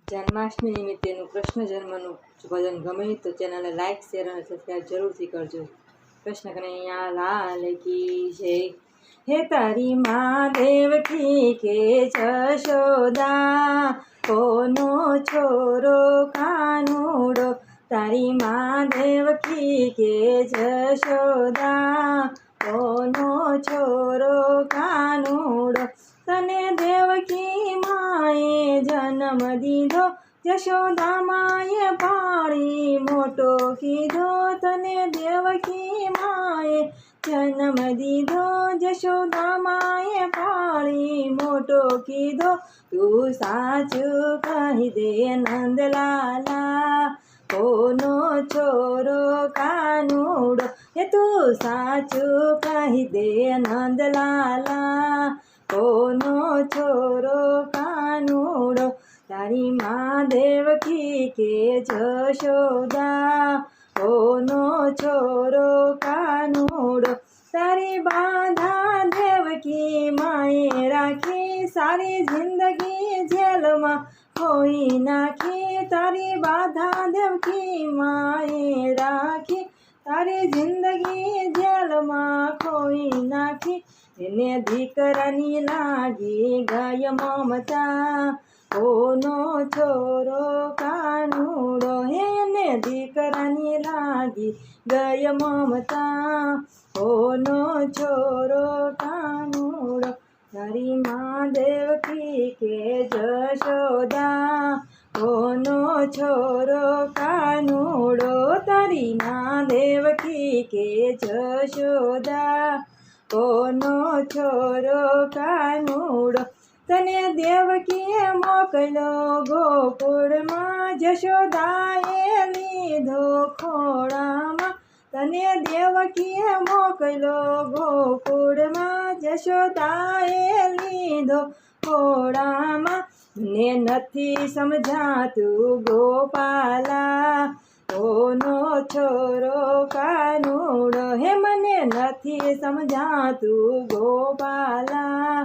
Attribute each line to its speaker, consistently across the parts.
Speaker 1: જન્માષ્ટમી નિમિત્તેનું કૃષ્ણ જન્મનું ભજન ગમે તો ચેનલને લાઈક શેર અને સબસ્ક્રાઈબ જરૂરથી કરજો। કૃષ્ણ કનૈયા લાલ કી જય। હે તારી મા દેવકી કે જશોદા, કોનો છોરો કાનુડો। તારી મા દેવકી કે જશોદા, કોનો છોરો કાનુડો। તને દેવકી માએ જન્મ દીધો, જશોદા માએ પાળી મોટો કીધો। તને દેવકી માએ જન્મ દીધો, જશોદા માએ પાળી મોટો કીધો। તું સાચું કહી દે નંદલાલા, કોનો છોરો કાનુડો। હે તું સાચું કહી દે નંદલાલા, કોનો છોરો કાનુડો। તારી મા દેવકી કે જશોદા, કોનો છોરો કાનુડો। તારી બાધા દેવકી માએ રાખી, સારી જિંદગી જેલમાં ખોઈ નાખી। તારી બાધા દેવકી માએ રાખી, તારી જિંદગી જેલમાં ખોઈ નાખી। એને દીકરાની લાગી ગઈ મમતા, કોનો છોરો કાનુડો। એને દીકરાની લાગી ગઈ મમતા, કોનો છોરો કાનુડો। તારી મા દેવકી કે જશોદા, કોનો છોરો કાનુડો। તારી મા દેવકી કે જશોદા, કોનો છોરો કાનુડો। તને દેવકીએ મોકલ્યો ગોકુળમાં, જશોદાએ લીધો ખોળામાં। તને દેવકીએ મોકલ્યો ગોકુળમાં, જશોદાએ લીધો ખોળામાં। મને નથી સમજાતું ગોપાલા, કોનો છોરો કાનુડો। હે મને નથી સમજાતું ગોપાલા,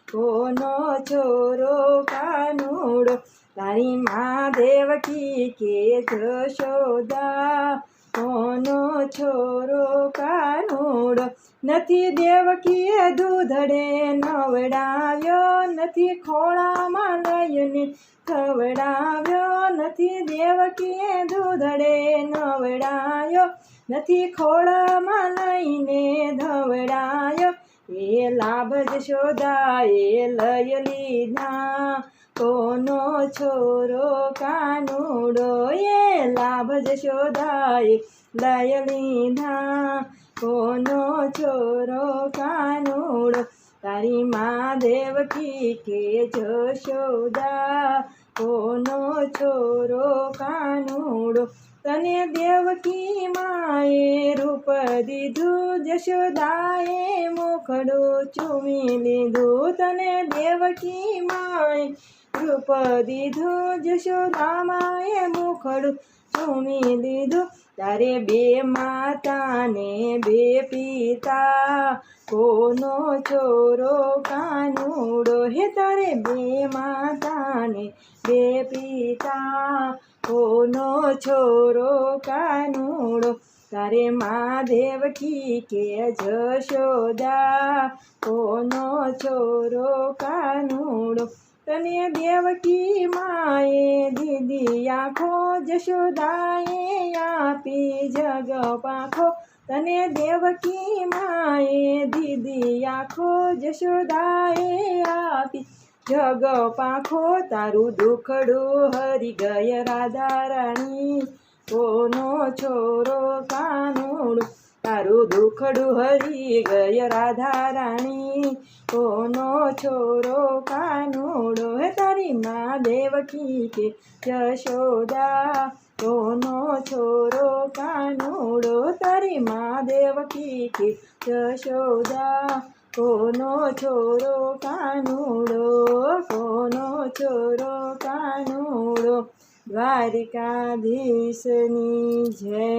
Speaker 1: કોનો છોરો કાનુડો। તારી મા દેવકી કે જશોદા, કોનો છોરો કાનુડો। નથી દેવકીએ દૂધડે નવડાવ્યો, નથી ખોળામાં લઈને ખવડાવ્યો। નથી દેવકીએ દૂધડે નવડાવ્યો, નથી ખોળામાં લઈને ધવડાવ્યો। એ લાભ જશોદાએ લઈ લીધા, કોનો છોરો કાનુડો। એ લાભ જશોદાએ લઈ લીધા, કોનો છોરો કાનુડો। તારી મા દેવકી કે જશોદા, કોનો છોરો કાનુડો। તને દેવકી માએ રૂપ દીધું, જશોદાએ મુખડું ચૂમી લીધું। તને દેવકી માએ રૂપ દીધું, જશોદા માએ મુખડું ચૂમી લીધું। તારે બે માતા ને બે પિતા, કોનો છોરો કાનુડો। હે તારે બે માતા ને બે પિતા, કોનો છોરો કાનુડો। તારે મા દેવકી કે જશોદા, કોનો છોરો કાનુડો। તને દેવકી માએ દીધી આંખો, જશોદાએ આપી જગ પાંખો। તને દેવકી માએ દીધી આંખો, જશોદાએ આપી જગ પાંખો। તારું દુખડું હરી ગય રાધા રાણી, કોનો છોરો કાનુડો। તારું દુખડું હરી ગય રાધા રાણી, કોનો છોરો કાનુડો। હે તારી મા દેવકી કે જશોદા, કોનો છોરો કાનુડો। તારી મા દેવકી કે જશોદા, કોનો છોરો કાનુડો, કોનો છોરો કાનુડો। દ્વારિકાધીશની જય।